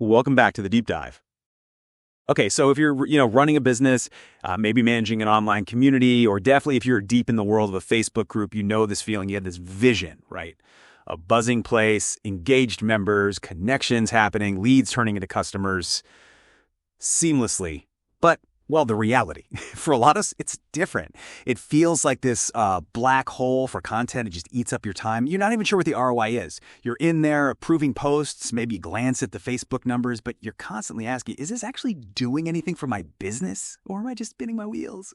Welcome back to the deep dive. Okay, so if you're running a business, maybe managing an online community, or definitely if you're deep in the world of a Facebook group, you know this feeling. You have this vision, right? A buzzing place, engaged members, connections happening, leads turning into customers seamlessly. But, well, the reality, for a lot of us, it's different. It feels like this black hole for content. It just eats up your time. You're not even sure what the ROI is. You're in there approving posts, maybe glance at the Facebook numbers, but you're constantly asking, is this actually doing anything for my business? Or am I just spinning my wheels?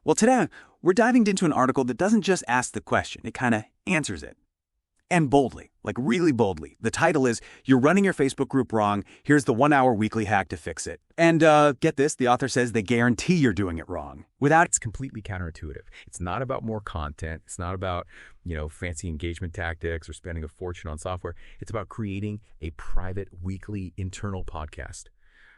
Well, today, we're diving into an article that doesn't just ask the question, it kind of answers it. And boldly, like really boldly. The title is, You're Running Your Facebook Group Wrong. Here's the 1-hour weekly hack to fix it. And get this, the author says they guarantee you're doing it wrong. It's completely counterintuitive. It's not about more content. It's not about, fancy engagement tactics or spending a fortune on software. It's about creating a private weekly internal podcast.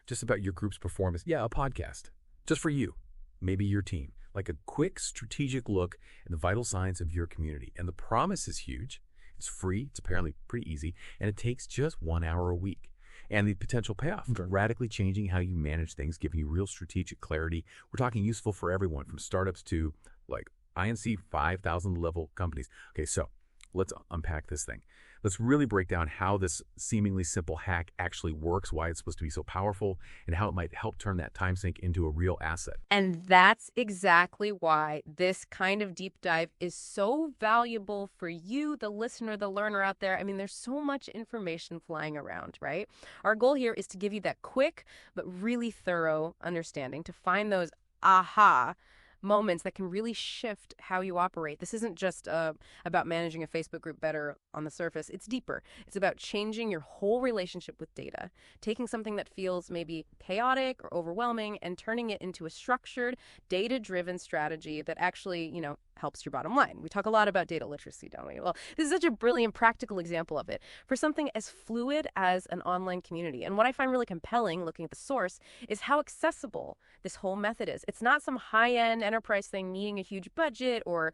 Just about your group's performance. Yeah, a podcast. Just for you. Maybe your team. Like a quick strategic look at the vital signs of your community. And the promise is huge. It's free, it's apparently pretty easy, and it takes just 1 hour a week. And the potential payoff, radically changing how you manage things, giving you real strategic clarity. We're talking useful for everyone, from startups to like INC 5,000 level companies. Okay, so let's unpack this thing. Let's really break down how this seemingly simple hack actually works, why it's supposed to be so powerful, and how it might help turn that time sink into a real asset. And that's exactly why this kind of deep dive is so valuable for you, the listener, the learner out there. I mean, there's so much information flying around, right? Our goal here is to give you that quick but really thorough understanding, to find those aha moments that can really shift how you operate. This isn't just about managing a Facebook group better on the surface. It's deeper. It's about changing your whole relationship with data, taking something that feels maybe chaotic or overwhelming and turning it into a structured, data-driven strategy that actually, helps your bottom line. We talk a lot about data literacy, don't we? Well, this is such a brilliant practical example of it for something as fluid as an online community. And what I find really compelling, looking at the source, is how accessible this whole method is. It's not some high-end enterprise thing needing a huge budget or,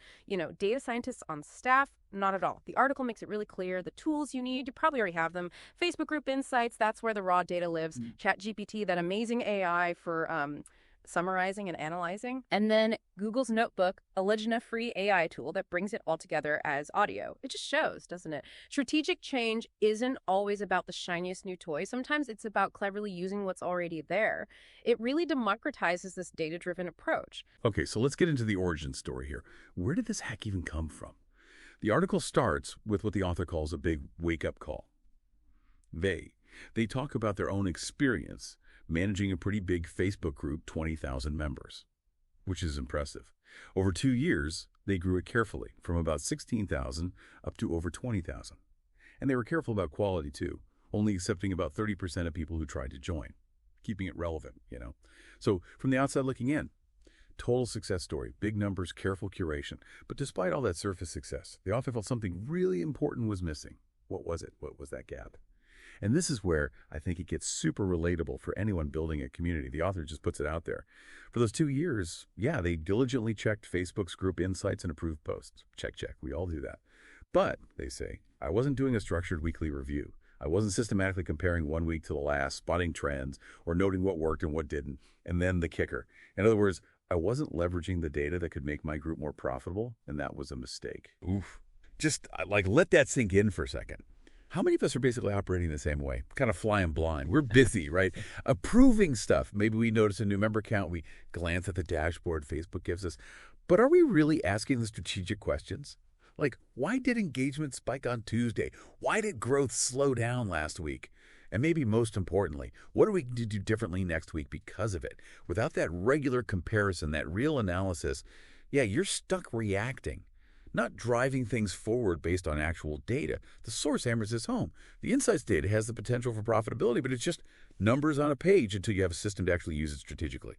data scientists on staff. Not at all. The article makes it really clear. The tools you need, you probably already have them. Facebook Group Insights, that's where the raw data lives. ChatGPT, that amazing AI for summarizing and analyzing. And then Google's Notebook, a Legina-free AI tool that brings it all together as audio. It just shows, doesn't it? Strategic change isn't always about the shiniest new toy. Sometimes it's about cleverly using what's already there. It really democratizes this data-driven approach. Okay, so let's get into the origin story here. Where did this hack even come from? The article starts with what the author calls a big wake-up call. They talk about their own experience managing a pretty big Facebook group, 20,000 members, which is impressive. Over 2 years, they grew it carefully, from about 16,000 up to over 20,000. And they were careful about quality, too, only accepting about 30% of people who tried to join, keeping it relevant, So from the outside looking in, total success story, big numbers, careful curation. But despite all that surface success, the author felt something really important was missing. What was it? What was that gap? And this is where I think it gets super relatable for anyone building a community. The author just puts it out there. For those 2 years, they diligently checked Facebook's group insights and approved posts. Check, check. We all do that. But, they say, I wasn't doing a structured weekly review. I wasn't systematically comparing one week to the last, spotting trends, or noting what worked and what didn't. And then the kicker. In other words, I wasn't leveraging the data that could make my group more profitable, and that was a mistake. Oof. Just, let that sink in for a second. How many of us are basically operating the same way? Kind of flying blind. We're busy, right? Approving stuff. Maybe we notice a new member count. We glance at the dashboard Facebook gives us. But are we really asking the strategic questions? Like, why did engagement spike on Tuesday? Why did growth slow down last week? And maybe most importantly, what are we going to do differently next week because of it? Without that regular comparison, that real analysis, you're stuck reacting. Not driving things forward based on actual data. The source hammers this home. The insights data has the potential for profitability, but it's just numbers on a page until you have a system to actually use it strategically.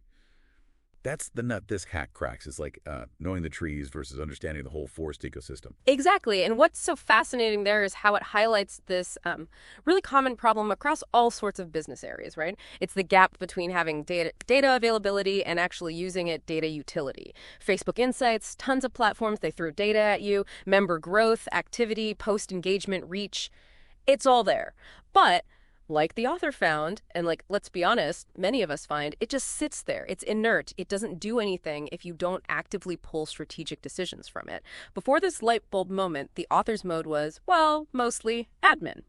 That's the nut this hack cracks. It's like knowing the trees versus understanding the whole forest ecosystem. Exactly. And what's so fascinating there is how it highlights this really common problem across all sorts of business areas, right? It's the gap between having data availability and actually using it, data utility. Facebook Insights, tons of platforms, they throw data at you, member growth, activity, post engagement, reach. It's all there. But like the author found, and like, let's be honest, many of us find, it just sits there. It's inert. It doesn't do anything if you don't actively pull strategic decisions from it. Before this light bulb moment, the author's mode was, well, mostly admin,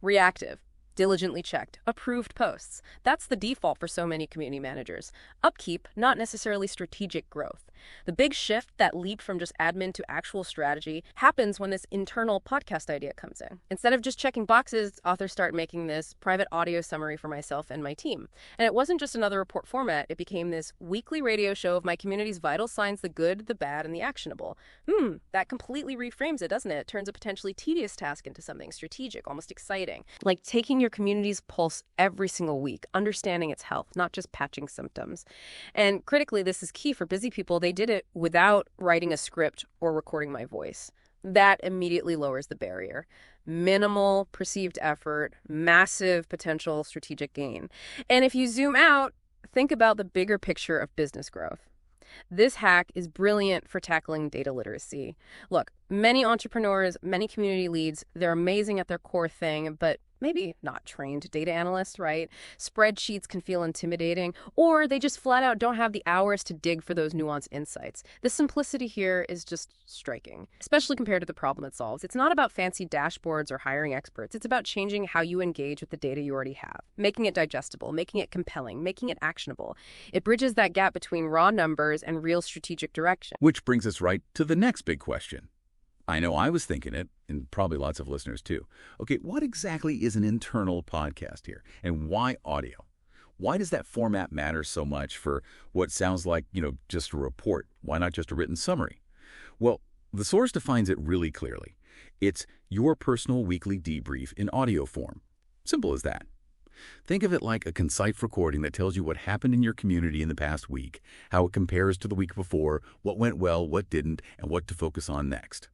reactive, diligently checked, approved posts. That's the default for so many community managers. Upkeep, not necessarily strategic growth. The big shift, that leap from just admin to actual strategy, happens when this internal podcast idea comes in. Instead of just checking boxes, authors start making this private audio summary for myself and my team. And it wasn't just another report format, it became this weekly radio show of my community's vital signs, the good, the bad, and the actionable. That completely reframes it, doesn't it? It turns a potentially tedious task into something strategic, almost exciting. Like taking your community's pulse every single week, understanding its health, not just patching symptoms. And critically, this is key for busy people. They did it without writing a script or recording my voice. That immediately lowers the barrier. Minimal perceived effort, massive potential strategic gain. And if you zoom out, think about the bigger picture of business growth. This hack is brilliant for tackling data literacy. Look, many entrepreneurs, many community leads, they're amazing at their core thing, but maybe not trained data analysts, right? Spreadsheets can feel intimidating, or they just flat out don't have the hours to dig for those nuanced insights. The simplicity here is just striking, especially compared to the problem it solves. It's not about fancy dashboards or hiring experts. It's about changing how you engage with the data you already have, making it digestible, making it compelling, making it actionable. It bridges that gap between raw numbers and real strategic direction. Which brings us right to the next big question. I know I was thinking it, and probably lots of listeners too. Okay, what exactly is an internal podcast here, and why audio? Why does that format matter so much for what sounds like, just a report? Why not just a written summary? Well, the source defines it really clearly. It's your personal weekly debrief in audio form. Simple as that. Think of it like a concise recording that tells you what happened in your community in the past week, how it compares to the week before, what went well, what didn't, and what to focus on next.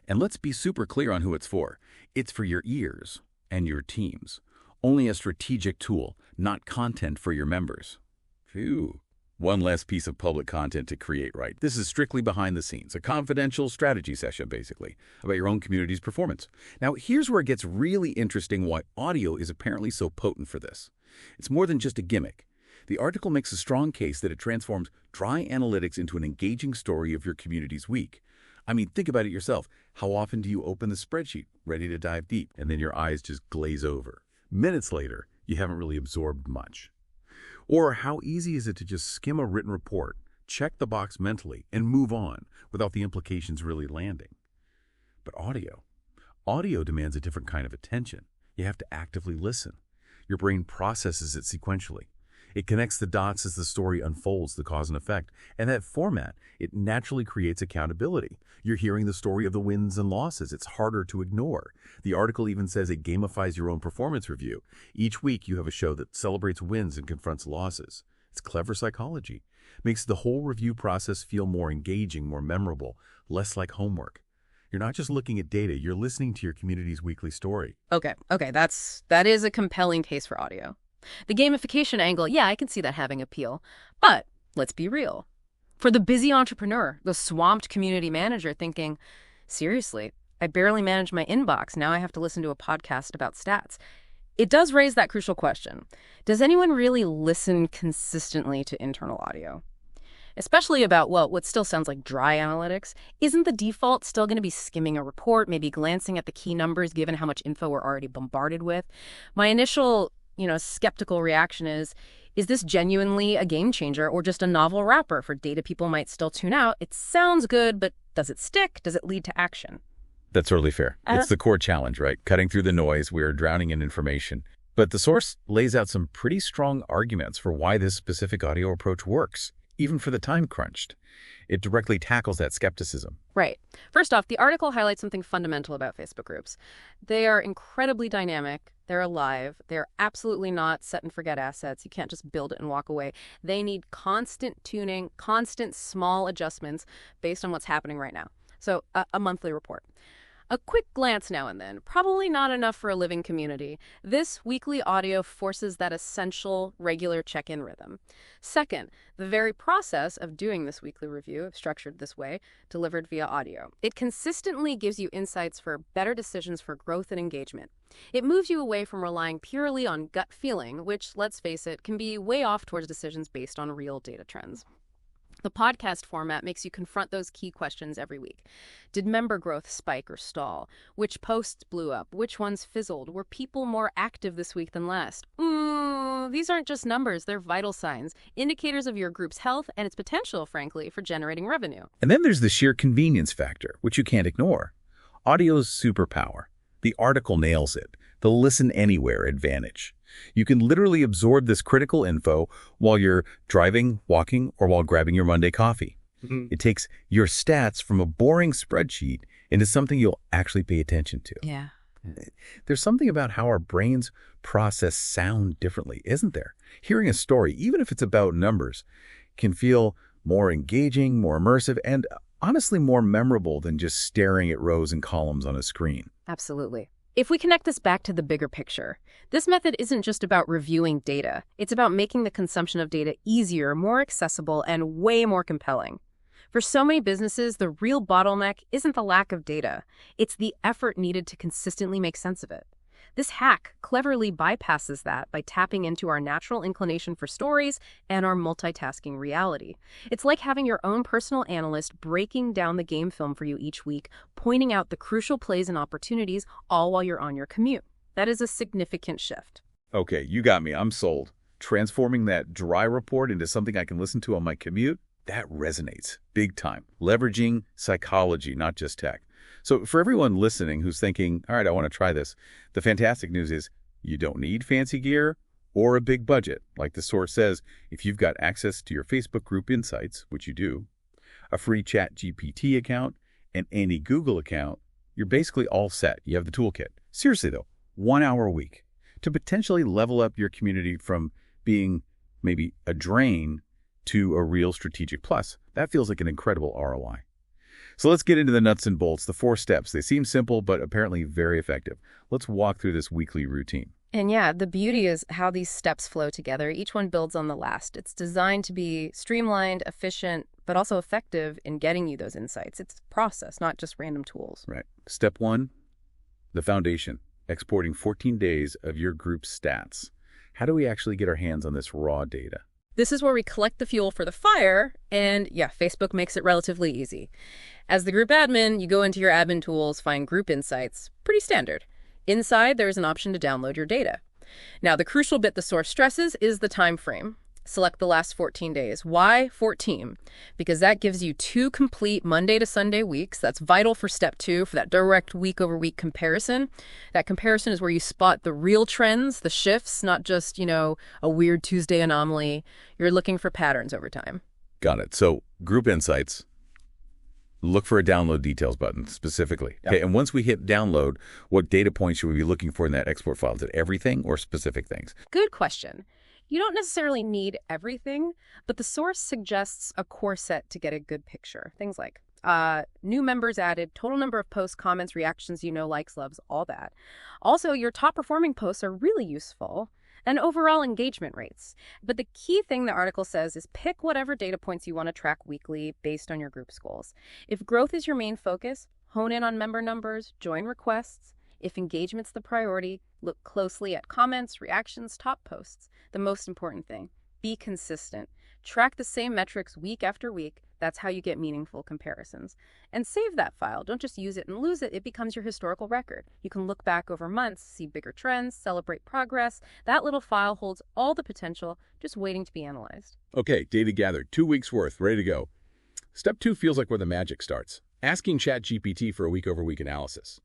And let's be super clear on who it's for. It's for your ears and your teams. Only a strategic tool, not content for your members. Phew. One less piece of public content to create, right? This is strictly behind the scenes, a confidential strategy session, basically, about your own community's performance. Now, here's where it gets really interesting why audio is apparently so potent for this. It's more than just a gimmick. The article makes a strong case that it transforms dry analytics into an engaging story of your community's week. I mean, think about it yourself. How often do you open the spreadsheet, ready to dive deep, and then your eyes just glaze over? Minutes later, you haven't really absorbed much. Or how easy is it to just skim a written report, check the box mentally, and move on without the implications really landing? But audio demands a different kind of attention. You have to actively listen. Your brain processes it sequentially. It connects the dots as the story unfolds, the cause and effect. And that format, it naturally creates accountability. You're hearing the story of the wins and losses. It's harder to ignore. The article even says it gamifies your own performance review. Each week you have a show that celebrates wins and confronts losses. It's clever psychology. Makes the whole review process feel more engaging, more memorable, less like homework. You're not just looking at data, you're listening to your community's weekly story. Okay, that is a compelling case for audio. The gamification angle, yeah, I can see that having appeal. But let's be real. For the busy entrepreneur, the swamped community manager thinking, seriously, I barely manage my inbox. Now I have to listen to a podcast about stats. It does raise that crucial question. Does anyone really listen consistently to internal audio? Especially about, well, what still sounds like dry analytics. Isn't the default still going to be skimming a report, maybe glancing at the key numbers given how much info we're already bombarded with? My initial skeptical reaction is this genuinely a game changer or just a novel wrapper for data people might still tune out? It sounds good, but does it stick? Does it lead to action? That's totally fair. It's the core challenge, right? Cutting through the noise, we're drowning in information. But the source lays out some pretty strong arguments for why this specific audio approach works, even for the time crunched. It directly tackles that skepticism. Right. First off, the article highlights something fundamental about Facebook groups. They are incredibly dynamic. They're alive. They're absolutely not set and forget assets. You can't just build it and walk away. They need constant tuning, constant small adjustments based on what's happening right now. So a monthly report. A quick glance now and then, probably not enough for a living community. This weekly audio forces that essential, regular check-in rhythm. Second, the very process of doing this weekly review, structured this way, delivered via audio. It consistently gives you insights for better decisions for growth and engagement. It moves you away from relying purely on gut feeling, which, let's face it, can be way off towards decisions based on real data trends. The podcast format makes you confront those key questions every week. Did member growth spike or stall? Which posts blew up? Which ones fizzled? Were people more active this week than last? These aren't just numbers, they're vital signs, indicators of your group's health and its potential, frankly, for generating revenue. And then there's the sheer convenience factor, which you can't ignore. Audio's superpower. The article nails it. The listen anywhere advantage. You can literally absorb this critical info while you're driving, walking, or while grabbing your Monday coffee. It takes your stats from a boring spreadsheet into something you'll actually pay attention to. Yeah. There's something about how our brains process sound differently, isn't there? Hearing a story, even if it's about numbers, can feel more engaging, more immersive, and honestly more memorable than just staring at rows and columns on a screen. Absolutely. If we connect this back to the bigger picture, this method isn't just about reviewing data. It's about making the consumption of data easier, more accessible, and way more compelling. For so many businesses, the real bottleneck isn't the lack of data. It's the effort needed to consistently make sense of it. This hack cleverly bypasses that by tapping into our natural inclination for stories and our multitasking reality. It's like having your own personal analyst breaking down the game film for you each week, pointing out the crucial plays and opportunities, all while you're on your commute. That is a significant shift. Okay, you got me. I'm sold. Transforming that dry report into something I can listen to on my commute, that resonates big time. Leveraging psychology, not just tech. So for everyone listening who's thinking, all right, I want to try this, the fantastic news is you don't need fancy gear or a big budget. Like the source says, if you've got access to your Facebook group insights, which you do, a free ChatGPT account, and any Google account, you're basically all set. You have the toolkit. Seriously though, 1 hour a week to potentially level up your community from being maybe a drain to a real strategic plus. That feels like an incredible ROI. So let's get into the nuts and bolts, the 4 steps. They seem simple, but apparently very effective. Let's walk through this weekly routine. And yeah, the beauty is how these steps flow together. Each one builds on the last. It's designed to be streamlined, efficient, but also effective in getting you those insights. It's a process, not just random tools. Right. Step 1, the foundation, exporting 14 days of your group's stats. How do we actually get our hands on this raw data? This is where we collect the fuel for the fire, and yeah, Facebook makes it relatively easy. As the group admin, you go into your admin tools, find group insights. Pretty standard. Inside, there's an option to download your data. Now, the crucial bit the source stresses is the time frame. Select the last 14 days. Why 14? Because that gives you 2 complete Monday to Sunday weeks. That's vital for step 2, for that direct week-over-week comparison. That comparison is where you spot the real trends, the shifts, not just, a weird Tuesday anomaly. You're looking for patterns over time. Got it. So group insights, look for a download details button specifically. Yep. Okay, and once we hit download, what data points should we be looking for in that export file? Is it everything or specific things? Good question. You don't necessarily need everything, but the source suggests a core set to get a good picture. Things like new members added, total number of posts, comments, reactions, likes, loves, all that. Also, your top performing posts are really useful, and overall engagement rates. But the key thing the article says is pick whatever data points you want to track weekly based on your group's goals. If growth is your main focus, hone in on member numbers, join requests. If engagement's the priority, look closely at comments, reactions, top posts. The most important thing, be consistent. Track the same metrics week after week. That's how you get meaningful comparisons. And save that file. Don't just use it and lose it. It becomes your historical record. You can look back over months, see bigger trends, celebrate progress. That little file holds all the potential, just waiting to be analyzed. Okay, data gathered, 2 weeks worth, ready to go. Step 2 feels like where the magic starts. Asking ChatGPT for a week-over-week analysis.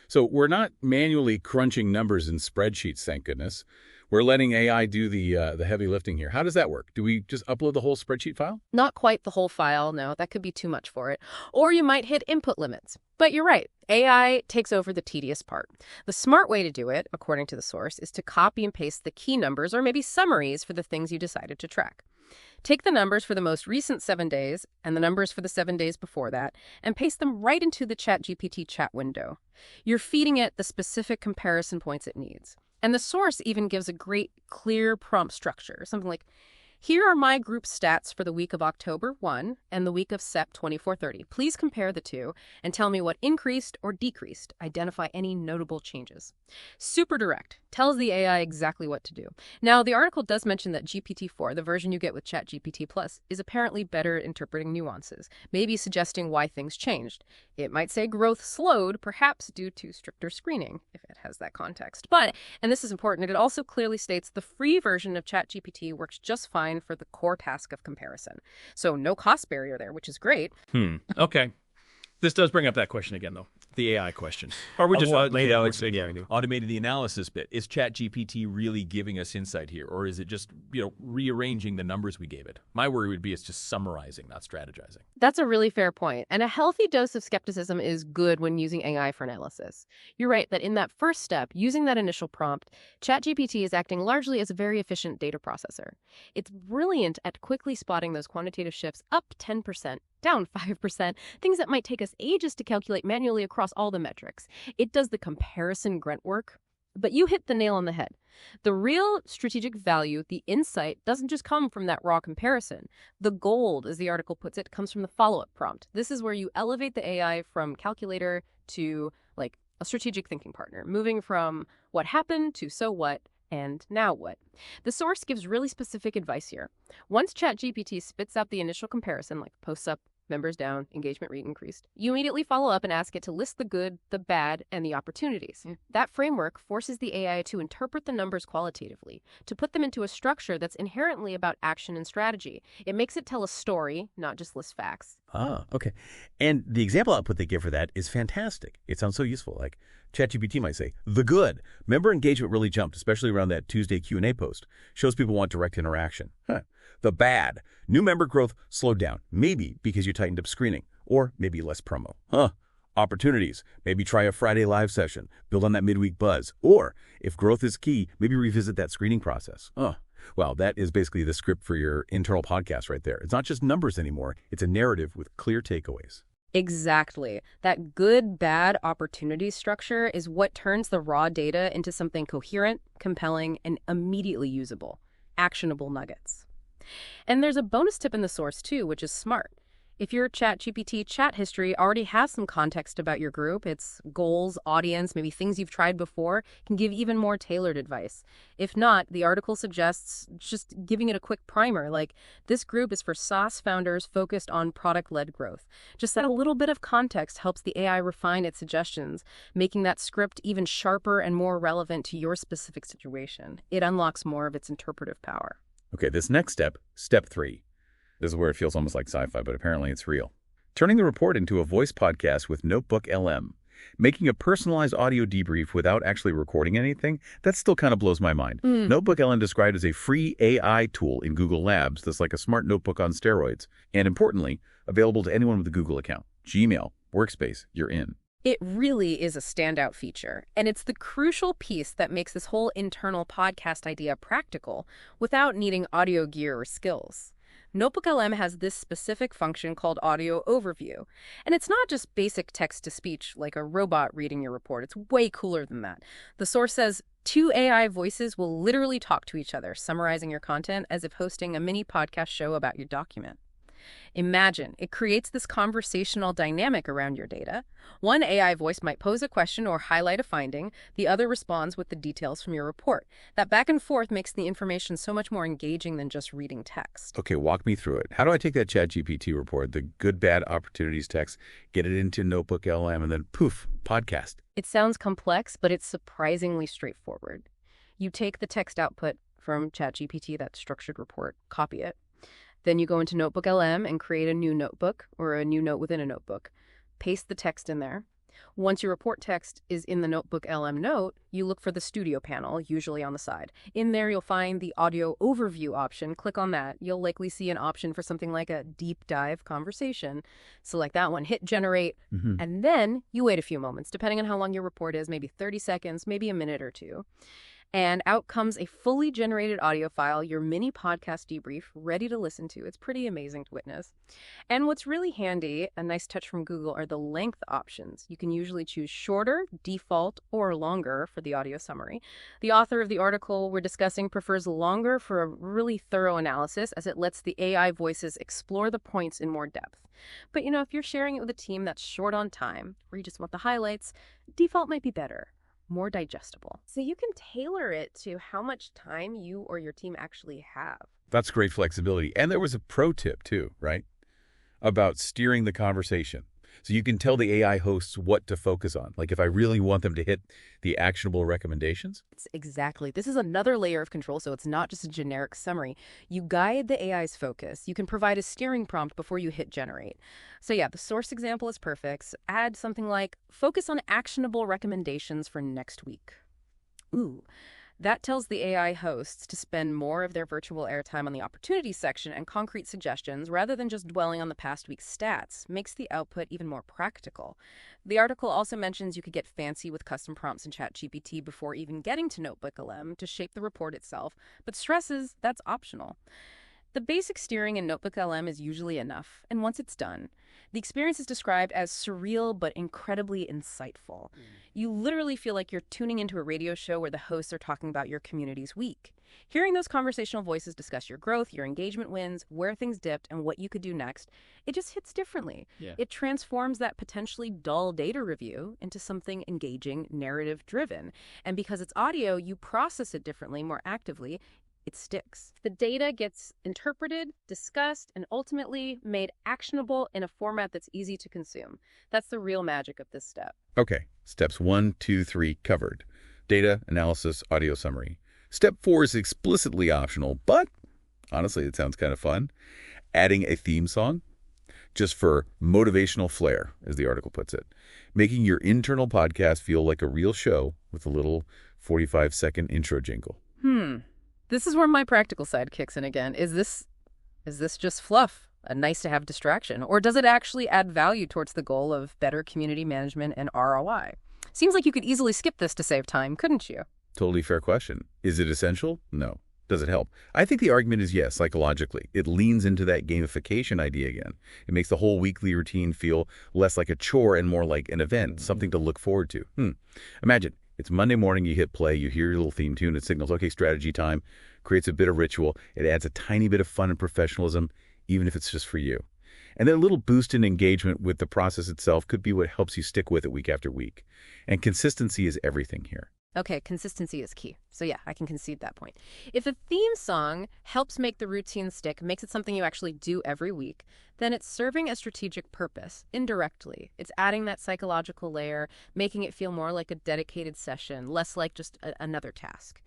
So we're not manually crunching numbers in spreadsheets, thank goodness. We're letting AI do the heavy lifting here. How does that work? Do we just upload the whole spreadsheet file? Not quite the whole file, no, that could be too much for it. Or you might hit input limits. But you're right, AI takes over the tedious part. The smart way to do it, according to the source, is to copy and paste the key numbers or maybe summaries for the things you decided to track. Take the numbers for the most recent 7 days and the numbers for the 7 days before that and paste them right into the ChatGPT chat window. You're feeding it the specific comparison points it needs. And the source even gives a great, clear prompt structure, something like, here are my group stats for the week of October 1 and the week of Sep 2430. Please compare the two and tell me what increased or decreased. Identify any notable changes. Super direct. Tells the AI exactly what to do. Now, the article does mention that GPT-4, the version you get with ChatGPT Plus, is apparently better at interpreting nuances, maybe suggesting why things changed. It might say growth slowed, perhaps due to stricter screening, if it has that context. But, and this is important, it also clearly states the free version of ChatGPT works just fine for the core task of comparison. So no cost barrier there, which is great. Okay. This does bring up that question again, though. The AI question. Or we just automated the analysis bit. Is ChatGPT really giving us insight here, or is it just rearranging the numbers we gave it? My worry would be it's just summarizing, not strategizing. That's a really fair point. And a healthy dose of skepticism is good when using AI for analysis. You're right that in that first step, using that initial prompt, ChatGPT is acting largely as a very efficient data processor. It's brilliant at quickly spotting those quantitative shifts up 10%, down 5%, things that might take us ages to calculate manually across all the metrics. It does the comparison grunt work. But you hit the nail on the head. The real strategic value, the insight, doesn't just come from that raw comparison. The gold, as the article puts it, comes from the follow-up prompt. This is where you elevate the AI from calculator to, like, a strategic thinking partner, moving from what happened to so what and now what. The source gives really specific advice here. Once ChatGPT spits out the initial comparison, like posts up, members down, engagement rate increased, you immediately follow up and ask it to list the good, the bad, and the opportunities. That framework forces the AI to interpret the numbers qualitatively, to put them into a structure that's inherently about action and strategy. It makes it tell a story, not just list facts. Ah, okay. And the example output they give for that is fantastic. It sounds so useful. Like ChatGPT might say, the good. Member engagement really jumped, especially around that Tuesday Q&A post. Shows people want direct interaction. The bad. New member growth slowed down, maybe because you tightened up screening, or maybe less promo. Opportunities. Maybe try a Friday live session, build on that midweek buzz, or if growth is key, maybe revisit that screening process. Well, that is basically the script for your internal podcast right there. It's not just numbers anymore. It's a narrative with clear takeaways. Exactly. That good, bad opportunity structure is what turns the raw data into something coherent, compelling, and immediately usable. Actionable nuggets. And there's a bonus tip in the source, too, which is smart. If your ChatGPT chat history already has some context about your group, its goals, audience, maybe things you've tried before, can give even more tailored advice. If not, the article suggests just giving it a quick primer, like, this group is for SaaS founders focused on product-led growth. Just that a little bit of context helps the AI refine its suggestions, making that script even sharper and more relevant to your specific situation. It unlocks more of its interpretive power. Okay, this next step, step 3. This is where it feels almost like sci-fi, but apparently it's real. Turning the report into a voice podcast with Notebook LM. Making a personalized audio debrief without actually recording anything, that still kind of blows my mind. Notebook LM described as a free AI tool in Google Labs that's like a smart notebook on steroids. And importantly, available to anyone with a Google account. Gmail, Workspace, you're in. It really is a standout feature, and it's the crucial piece that makes this whole internal podcast idea practical without needing audio gear or skills. Notebook LM has this specific function called Audio Overview, and it's not just basic text-to-speech like a robot reading your report. It's way cooler than that. The source says 2 AI voices will literally talk to each other, summarizing your content as if hosting a mini podcast show about your document. Imagine, it creates this conversational dynamic around your data. One AI voice might pose a question or highlight a finding. The other responds with the details from your report. That back and forth makes the information so much more engaging than just reading text. Okay, walk me through it. How do I take that ChatGPT report, the good, bad opportunities text, get it into Notebook LM, and then poof, podcast? It sounds complex, but it's surprisingly straightforward. You take the text output from ChatGPT, that structured report, copy it. Then you go into Notebook LM and create a new notebook or a new note within a notebook. Paste the text in there. Once your report text is in the Notebook LM note, you look for the studio panel, usually on the side. In there, you'll find the audio overview option. Click on that. You'll likely see an option for something like a deep dive conversation. Select that one, hit generate, and then you wait a few moments, depending on how long your report is, maybe 30 seconds, maybe a minute or two. And out comes a fully generated audio file, your mini podcast debrief, ready to listen to. It's pretty amazing to witness. And what's really handy, a nice touch from Google, are the length options. You can usually choose shorter, default, or longer for the audio summary. The author of the article we're discussing prefers longer for a really thorough analysis, as it lets the AI voices explore the points in more depth. But if you're sharing it with a team that's short on time, or you just want the highlights, default might be better, more digestible. So you can tailor it to how much time you or your team actually have. That's great flexibility. And there was a pro tip too, right? About steering the conversation. So you can tell the AI hosts what to focus on. Like if I really want them to hit the actionable recommendations. Exactly. This is another layer of control, so it's not just a generic summary. You guide the AI's focus. You can provide a steering prompt before you hit generate. So yeah, the source example is perfect. So add something like, focus on actionable recommendations for next week. Ooh. That tells the AI hosts to spend more of their virtual airtime on the opportunities section and concrete suggestions rather than just dwelling on the past week's stats. Makes the output even more practical. The article also mentions you could get fancy with custom prompts in ChatGPT before even getting to NotebookLM to shape the report itself, but stresses that's optional. The basic steering in NotebookLM is usually enough, and once it's done, the experience is described as surreal but incredibly insightful. You literally feel like you're tuning into a radio show where the hosts are talking about your community's week. Hearing those conversational voices discuss your growth, your engagement wins, where things dipped, and what you could do next, it just hits differently. Yeah. It transforms that potentially dull data review into something engaging, narrative-driven. And because it's audio, you process it differently, more actively. It sticks. The data gets interpreted, discussed, and ultimately made actionable in a format that's easy to consume. That's the real magic of this step. Okay, steps 1, 2, 3 covered. Data, analysis, audio summary. Step 4 is explicitly optional, but honestly, it sounds kind of fun. Adding a theme song, just for motivational flair, as the article puts it. Making your internal podcast feel like a real show with a little 45-second intro jingle. This is where my practical side kicks in again. Is this just fluff, a nice-to-have distraction, or does it actually add value towards the goal of better community management and ROI? Seems like you could easily skip this to save time, couldn't you? Totally fair question. Is it essential? No. Does it help? I think the argument is yes, psychologically. It leans into that gamification idea again. It makes the whole weekly routine feel less like a chore and more like an event, something to look forward to. Imagine. It's Monday morning, you hit play, you hear your little theme tune, it signals, okay, strategy time, creates a bit of ritual, it adds a tiny bit of fun and professionalism, even if it's just for you. And then a little boost in engagement with the process itself could be what helps you stick with it week after week. And consistency is everything here. Okay, consistency is key. So yeah, I can concede that point. If a theme song helps make the routine stick, makes it something you actually do every week, then it's serving a strategic purpose, indirectly. It's adding that psychological layer, making it feel more like a dedicated session, less like just another task.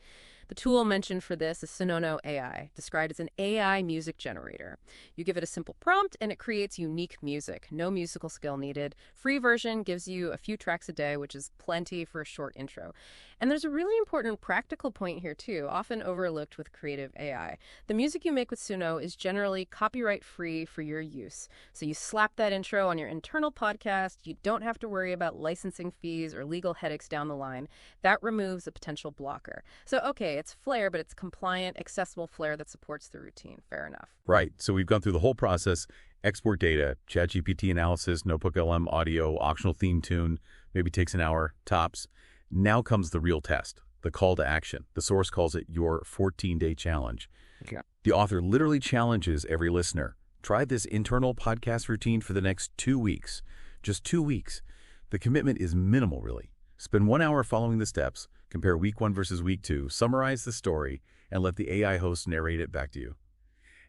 The tool mentioned for this is Sonono AI, described as an AI music generator. You give it a simple prompt and it creates unique music. No musical skill needed. Free version gives you a few tracks a day, which is plenty for a short intro. And there's a really important practical point here too, often overlooked with creative AI. The music you make with Suno is generally copyright free for your use. So you slap that intro on your internal podcast, you don't have to worry about licensing fees or legal headaches down the line. That removes a potential blocker. So okay, it's flair, but it's compliant, accessible flair that supports the routine. Fair enough. Right. So we've gone through the whole process, export data, ChatGPT analysis, NotebookLM audio, optional theme tune, maybe takes an hour, tops. Now comes the real test, the call to action. The source calls it your 14-day challenge. Okay. The author literally challenges every listener. Try this internal podcast routine for the next 2 weeks. Just 2 weeks. The commitment is minimal, really. Spend 1 hour following the steps, compare week 1 versus week 2, summarize the story, and let the AI host narrate it back to you.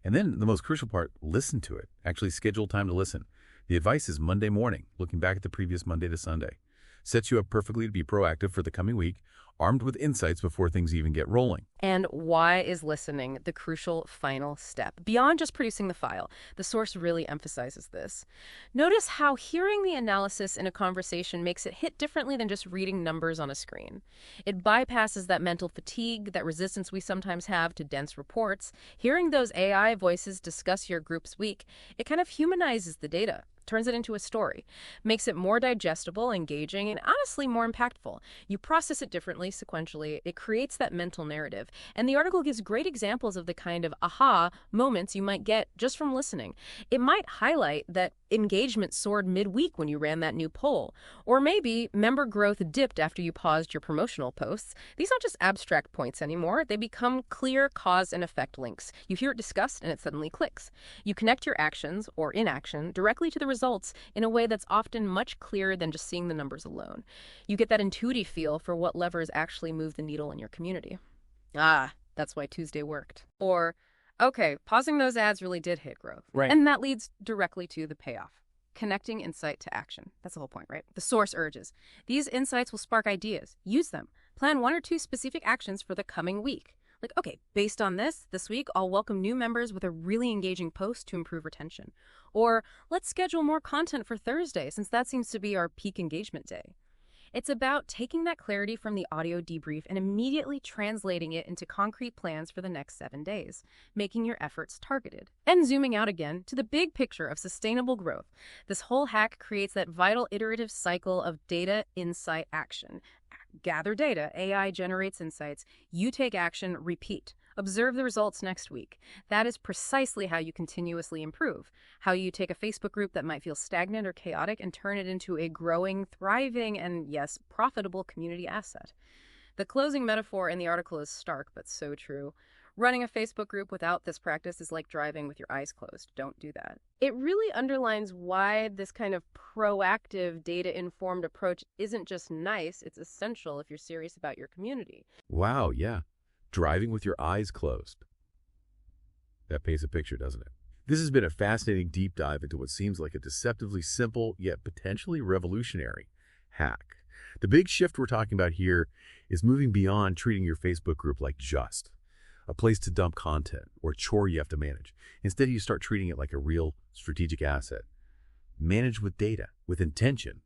And then the most crucial part, listen to it. Actually schedule time to listen. The advice is Monday morning, looking back at the previous Monday to Sunday. Sets you up perfectly to be proactive for the coming week, armed with insights before things even get rolling. And why is listening the crucial final step? Beyond just producing the file, the source really emphasizes this. Notice how hearing the analysis in a conversation makes it hit differently than just reading numbers on a screen. It bypasses that mental fatigue, that resistance we sometimes have to dense reports. Hearing those AI voices discuss your group's week, it kind of humanizes the data. turns it into a story, makes it more digestible, engaging, and honestly more impactful. You process it differently, sequentially. It creates that mental narrative. And the article gives great examples of the kind of aha moments you might get just from listening. It might highlight that engagement soared midweek when you ran that new poll. Or maybe member growth dipped after you paused your promotional posts. These aren't just abstract points anymore. They become clear cause and effect links. You hear it discussed and it suddenly clicks. You connect your actions or inaction directly to the results in a way that's often much clearer than just seeing the numbers alone. You get that intuitive feel for what levers actually move the needle in your community. Ah, that's why Tuesday worked. Or, okay, pausing those ads really did hit growth. Right. And that leads directly to the payoff. Connecting insight to action. That's the whole point, right? The source urges. These insights will spark ideas. Use them. Plan 1 or 2 specific actions for the coming week. Like, okay, based on this week, I'll welcome new members with a really engaging post to improve retention. Or let's schedule more content for Thursday, since that seems to be our peak engagement day. It's about taking that clarity from the audio debrief and immediately translating it into concrete plans for the next 7 days, making your efforts targeted. And zooming out again to the big picture of sustainable growth. This whole hack creates that vital iterative cycle of data, insight, action. Gather data, AI generates insights, you take action, repeat. Observe the results next week. That is precisely how you continuously improve. How you take a Facebook group that might feel stagnant or chaotic and turn it into a growing, thriving, and yes, profitable community asset. The closing metaphor in the article is stark, but so true. Running a Facebook group without this practice is like driving with your eyes closed. Don't do that. It really underlines why this kind of proactive, data-informed approach isn't just nice, it's essential if you're serious about your community. Wow, yeah. Driving with your eyes closed. That paints a picture, doesn't it? This has been a fascinating deep dive into what seems like a deceptively simple, yet potentially revolutionary hack. The big shift we're talking about here is moving beyond treating your Facebook group like just a place to dump content or a chore you have to manage. Instead, you start treating it like a real strategic asset. Manage with data, with intention.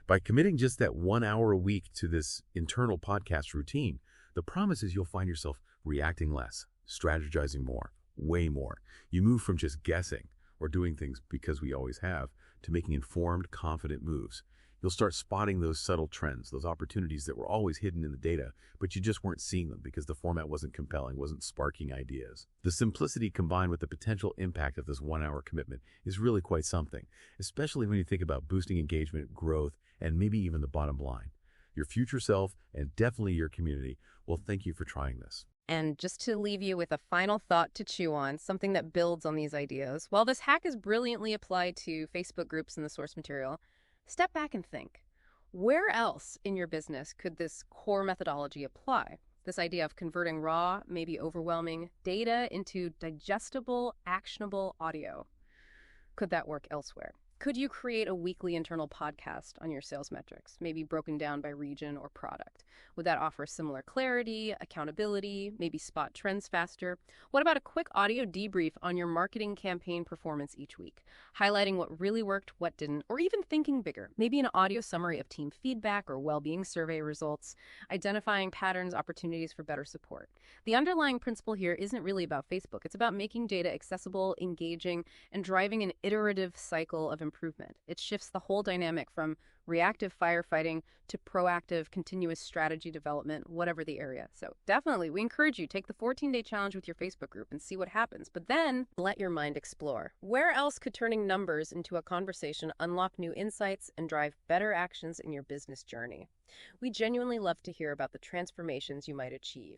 By committing just that 1 hour a week to this internal podcast routine, the promise is you'll find yourself reacting less, strategizing more, way more. You move from just guessing or doing things because we always have to making informed, confident moves. You'll start spotting those subtle trends, those opportunities that were always hidden in the data, but you just weren't seeing them because the format wasn't compelling, wasn't sparking ideas. The simplicity combined with the potential impact of this 1 hour commitment is really quite something, especially when you think about boosting engagement, growth, and maybe even the bottom line. Your future self, and definitely your community, will thank you for trying this. And just to leave you with a final thought to chew on, something that builds on these ideas, while this hack is brilliantly applied to Facebook groups in the source material, step back and think, where else in your business could this core methodology apply? This idea of converting raw, maybe overwhelming data into digestible, actionable audio. Could that work elsewhere? Could you create a weekly internal podcast on your sales metrics, maybe broken down by region or product? Would that offer similar clarity, accountability, maybe spot trends faster? What about a quick audio debrief on your marketing campaign performance each week, highlighting what really worked, what didn't, or even thinking bigger, maybe an audio summary of team feedback or well-being survey results, identifying patterns, opportunities for better support? The underlying principle here isn't really about Facebook. It's about making data accessible, engaging, and driving an iterative cycle of improvement. It shifts the whole dynamic from reactive firefighting to proactive, continuous strategy development, whatever the area. So definitely, we encourage you, take the 14-day challenge with your Facebook group and see what happens. But then let your mind explore. Where else could turning numbers into a conversation unlock new insights and drive better actions in your business journey? We genuinely love to hear about the transformations you might achieve.